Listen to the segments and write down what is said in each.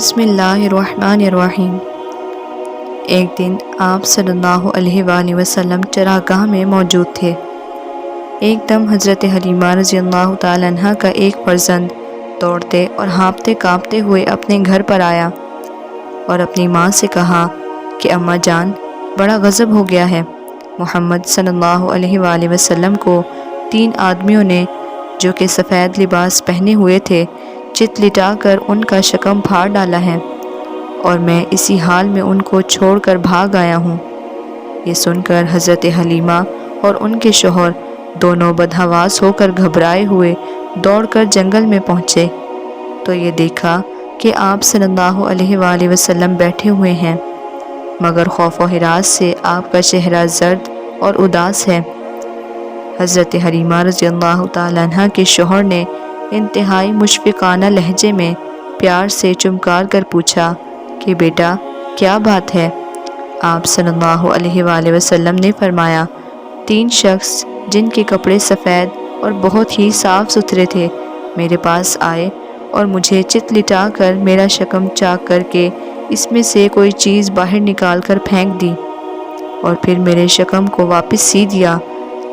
بسم اللہ الرحمن الرحیم۔ ایک دن آپ صلی اللہ علیہ وآلہ وسلم چراگاہ میں موجود تھے۔ ایک دم حضرت حلیمہ رضی اللہ تعالیٰ عنہ کا ایک فرزند دوڑتے اور ہانپتے کانپتے ہوئے اپنے گھر پر آیا اور اپنی ماں سے کہا کہ اماں جان، بڑا غضب ہو گیا ہے۔ محمد صلی اللہ علیہ وآلہ وسلم کو 3 آدمیوں نے جو کہ سفید لباس پہنے ہوئے تھے چت لٹا کر ان کا شکم پھاڑ ڈالا ہے، اور میں اسی حال میں ان کو چھوڑ کر بھاگ آیا ہوں۔ یہ سن کر حضرت حلیمہ اور ان کے شوہر دونوں بدحواس ہو کر گھبرائے ہوئے دوڑ کر جنگل میں پہنچے تو یہ دیکھا کہ آپ صلی اللہ علیہ وآلہ وسلم بیٹھے ہوئے ہیں، مگر خوف و ہراس سے آپ کا چہرہ زرد اور اداس ہے۔ حضرت حلیمہ رضی اللہ تعالیٰ عنہ کے شوہر نے انتہائی مشفقانہ لہجے میں پیار سے چمکار کر پوچھا کہ بیٹا کیا بات ہے؟ آپ صلی اللہ علیہ وآلہ وسلم نے فرمایا، 3 شخص جن کے کپڑے سفید اور بہت ہی صاف ستھرے تھے میرے پاس آئے اور مجھے چت لٹا کر میرا شکم چاک کر کے اس میں سے کوئی چیز باہر نکال کر پھینک دی اور پھر میرے شکم کو واپس سی دیا،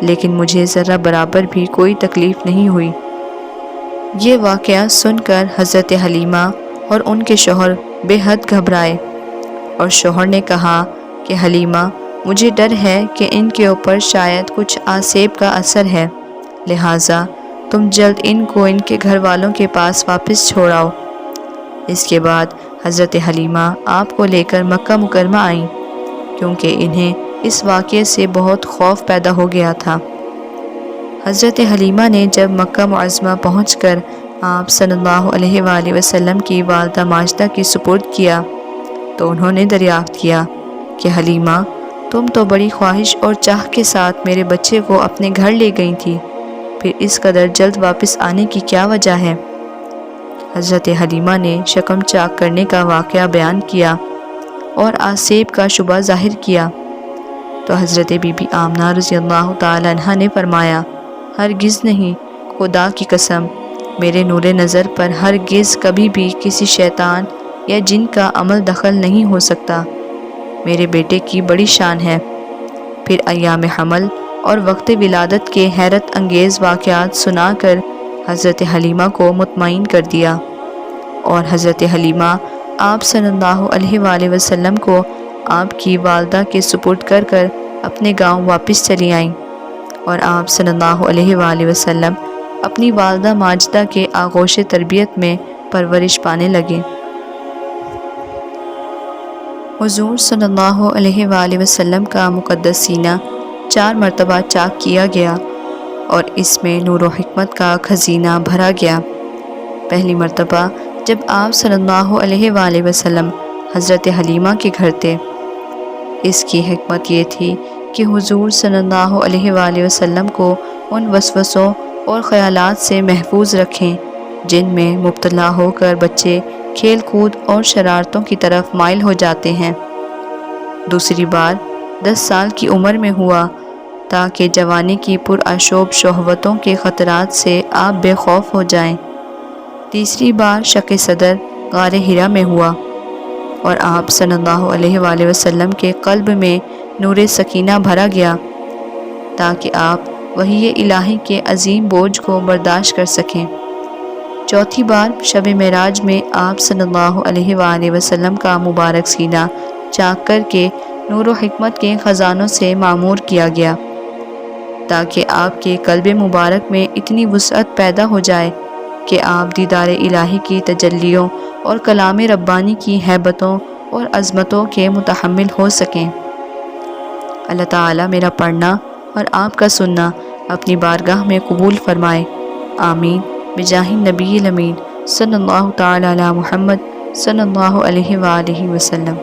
لیکن مجھے ذرہ برابر بھی کوئی تکلیف نہیں ہوئی۔ یہ واقعہ سن کر حضرت حلیمہ اور ان کے شوہر بے حد گھبرائے، اور شوہر نے کہا کہ حلیمہ، مجھے ڈر ہے کہ ان کے اوپر شاید کچھ آسیب کا اثر ہے، لہٰذا تم جلد ان کو ان کے گھر والوں کے پاس واپس چھوڑاؤ۔ اس کے بعد حضرت حلیمہ آپ کو لے کر مکہ مکرمہ آئیں، کیونکہ انہیں اس واقعے سے بہت خوف پیدا ہو گیا تھا۔ حضرت حلیمہ نے جب مکہ معظمہ پہنچ کر آپ صلی اللہ علیہ وآلہ وسلم کی والدہ ماجدہ کی سپرد کیا تو انہوں نے دریافت کیا کہ حلیمہ، تم تو بڑی خواہش اور چاہ کے ساتھ میرے بچے کو اپنے گھر لے گئی تھی، پھر اس قدر جلد واپس آنے کی کیا وجہ ہے؟ حضرت حلیمہ نے شکم چاک کرنے کا واقعہ بیان کیا اور آسیب کا شبہ ظاہر کیا تو حضرت بی بی آمنہ رضی اللہ تعالیٰ عنہ نے فرمایا، ہرگز نہیں، خدا کی قسم، میرے نور نظر پر ہرگز کبھی بھی کسی شیطان یا جن کا عمل دخل نہیں ہو سکتا، میرے بیٹے کی بڑی شان ہے۔ پھر ایام حمل اور وقت ولادت کے حیرت انگیز واقعات سنا کر حضرت حلیمہ کو مطمئن کر دیا، اور حضرت حلیمہ آپ صلی اللہ علیہ وآلہ وسلم کو آپ کی والدہ کے سپرد کر کر اپنے گاؤں واپس چلی آئیں، اور آپ صلی اللہ علیہ وآلہ وسلم اپنی والدہ ماجدہ کے آغوش تربیت میں پرورش پانے لگے۔ حضور صلی اللہ علیہ وآلہ وسلم کا مقدس سینہ 4 مرتبہ چاک کیا گیا اور اس میں نور و حکمت کا خزینہ بھرا گیا۔ پہلی مرتبہ جب آپ صلی اللہ علیہ وآلہ وسلم حضرت حلیمہ کے گھر تھے، اس کی حکمت یہ تھی کہ حضور صلی اللہ علیہ وآلہ وسلم کو ان وسوسوں اور خیالات سے محفوظ رکھیں جن میں مبتلا ہو کر بچے کھیل کود اور شرارتوں کی طرف مائل ہو جاتے ہیں۔ دوسری بار 10 سال کی عمر میں ہوا تاکہ جوانی کی پرآشوب شہوتوں کے خطرات سے آپ بے خوف ہو جائیں۔ تیسری بار شق صدر غار حرا میں ہوا اور آپ صلی اللہ علیہ وآلہ وسلم کے قلب میں نور سکینہ بھرا گیا تاکہ آپ وحی الہی کے عظیم بوجھ کو برداشت کر سکیں۔ چوتھی بار شب معراج میں آپ صلی اللہ علیہ وآلہ وسلم کا مبارک سینہ چاک کر کے نور و حکمت کے خزانوں سے معمور کیا گیا تاکہ آپ کے قلب مبارک میں اتنی وسعت پیدا ہو جائے کہ آپ دیدار الہی کی تجلیوں اور کلام ربانی کی ہیبتوں اور عظمتوں کے متحمل ہو سکیں۔ اللہ تعالیٰ میرا پڑھنا اور آپ کا سننا اپنی بارگاہ میں قبول فرمائے، آمین، بجاہ النبی الامین صلی اللہ تعالیٰ علی محمد صلی اللہ علیہ وآلہ وسلم۔